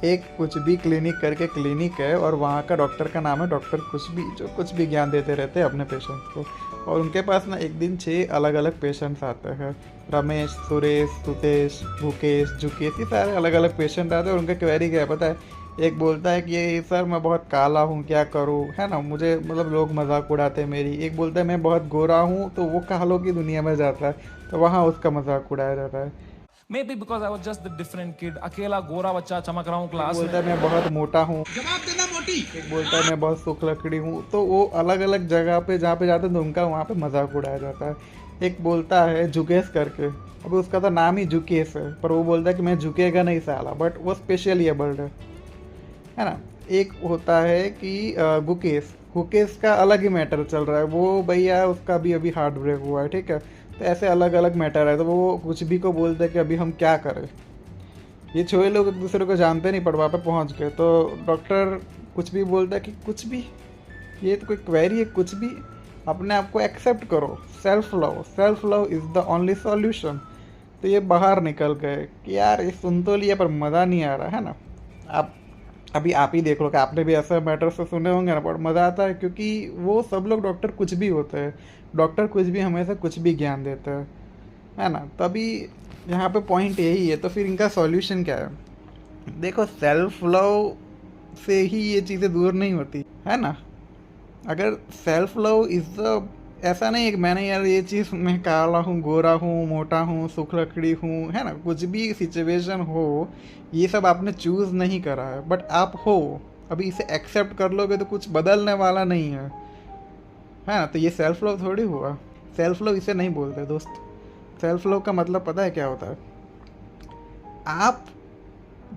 एक कुछ भी क्लिनिक करके क्लिनिक है और वहाँ का डॉक्टर का नाम है डॉक्टर कुछ भी, जो कुछ भी ज्ञान देते रहते हैं अपने पेशेंट्स को। और उनके पास ना एक दिन 6 अलग अलग पेशेंट्स आते हैं। रमेश, सुरेश, सुतेश, भूकेश, जुकेश, ये सारे अलग अलग पेशेंट आते हैं। और उनका क्वेरी क्या है पता है? एक बोलता है कि ये सर मैं बहुत काला हूँ, क्या करूँ, है ना, मुझे मतलब लोग मजाक उड़ाते हैं मेरी। एक बोलता है मैं बहुत गोरा हूँ, तो वो कालों की दुनिया में जाता है, तो वहाँ उसका मजाक उड़ाया जाता है। May be because I was just the different kid, अकेला गोरा बच्चा चमक रहा हूँ एक क्लास में। बोलता है मैं बहुत मोटा हूँ, जवाब देना मोटी। एक बोलता है मैं बहुत सूख लकड़ी हूँ। तो वो अलग अलग जगह पे जहाँ पे जाते हैं तो उनका वहाँ पे मजाक उड़ाया जाता है। एक बोलता है जुगेश करके, अभी उसका तो नाम ही जुकेश है, पर वो बोलता है कि मैं झुकेगा नहीं साला, बट वो स्पेशली एबल्ड है ना। एक होता है कि गुकेश, गुकेश का अलग ही मैटर चल रहा है, वो भैया उसका भी अभी हार्ट ब्रेक हुआ है, ठीक है। तो ऐसे अलग अलग मैटर है, तो वो कुछ भी को बोलते हैं कि अभी हम क्या करें। ये छोए लोग एक दूसरे को जानते नहीं, पर वहाँ पे पहुँच गए तो डॉक्टर कुछ भी बोलता है कि कुछ भी, ये तो कोई क्वेरी है, कुछ भी, अपने आप को एक्सेप्ट करो, self love, self love is the only solution. तो ये बाहर निकल गए कि यार ये सुन तो लिया पर मज़ा नहीं आ रहा है ना। आप अभी आप ही देख लो कि आपने भी ऐसे मैटर से सुने होंगे ना, पर मज़ा आता है क्योंकि वो सब लोग डॉक्टर कुछ भी होते हैं। डॉक्टर कुछ भी हमेशा कुछ भी ज्ञान देते हैं, है ना। तभी यहाँ पे पॉइंट यही है, तो फिर इनका सॉल्यूशन क्या है? देखो, सेल्फ लव से ही ये चीज़ें दूर नहीं होती, है ना। अगर सेल्फ लव इज़ द, ऐसा नहीं है कि मैंने यार ये चीज़, मैं काला हूँ, गोरा हूँ, मोटा हूँ, सूख लकड़ी हूँ, है ना, कुछ भी सिचुएशन हो, ये सब आपने चूज़ नहीं करा है, बट आप हो। अभी इसे एक्सेप्ट कर लोगे तो कुछ बदलने वाला नहीं है ना। तो ये सेल्फ लव थोड़ी हुआ। सेल्फ लव इसे नहीं बोलते दोस्त। सेल्फ लव का मतलब पता है क्या होता है? आप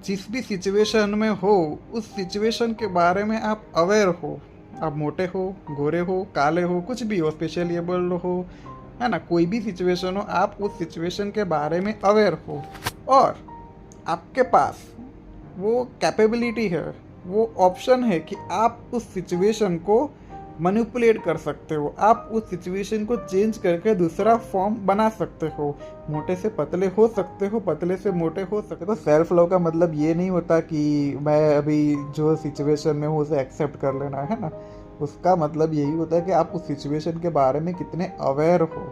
जिस भी सिचुएशन में हो, उस सिचुएशन के बारे में आप अवेयर हो। आप मोटे हो, गोरे हो, काले हो, कुछ भी हो, स्पेशली एबल्ड हो, है ना, कोई भी सिचुएशन हो, आप उस सिचुएशन के बारे में अवेयर हो। और आपके पास वो कैपेबिलिटी है, वो ऑप्शन है कि आप उस सिचुएशन को मैनिपुलेट कर सकते हो, आप उस सिचुएशन को चेंज करके दूसरा फॉर्म बना सकते हो। मोटे से पतले हो सकते हो, पतले से मोटे हो सकते हो। तो सेल्फ लव का मतलब ये नहीं होता कि मैं अभी जो सिचुएशन में हूँ उसे एक्सेप्ट कर लेना, है ना। उसका मतलब यही होता है कि आप उस सिचुएशन के बारे में कितने अवेयर हो।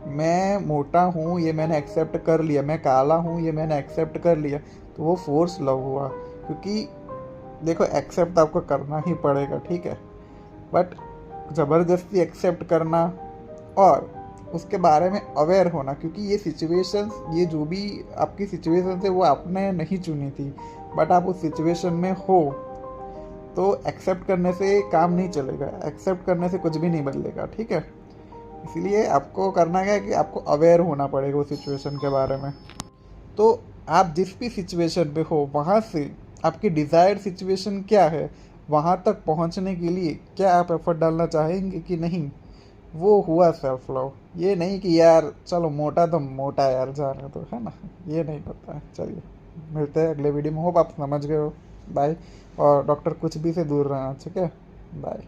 मैं मोटा हूँ, ये मैंने एक्सेप्ट कर लिया, मैं काला हूँ, ये मैंने एक्सेप्ट कर लिया, तो वो फोर्स लव हुआ। क्योंकि देखो, एक्सेप्ट आपको करना ही पड़ेगा, ठीक है, बट ज़बरदस्ती एक्सेप्ट करना और उसके बारे में अवेयर होना, क्योंकि ये सिचुएशंस, ये जो भी आपकी सिचुएशन है वो आपने नहीं चुनी थी, बट आप उस सिचुएशन में हो, तो एक्सेप्ट करने से काम नहीं चलेगा, एक्सेप्ट करने से कुछ भी नहीं बदलेगा, ठीक है। इसलिए आपको करना क्या है कि आपको अवेयर होना पड़ेगा उस सिचुएशन के बारे में। तो आप जिस भी सिचुएशन पे हो, वहाँ से आपकी डिज़ायर्ड सिचुएशन क्या है, वहाँ तक पहुँचने के लिए क्या आप एफर्ट डालना चाहेंगे कि नहीं, वो हुआ सेल्फ लव। ये नहीं कि यार चलो मोटा तो मोटा यार, जाना तो, है ना, ये नहीं होता है। चलिए, मिलते हैं अगले वीडियो में। होप आप समझ गए हो। बाय। और डॉक्टर कुछ भी से दूर रहना, ठीक है। बाय।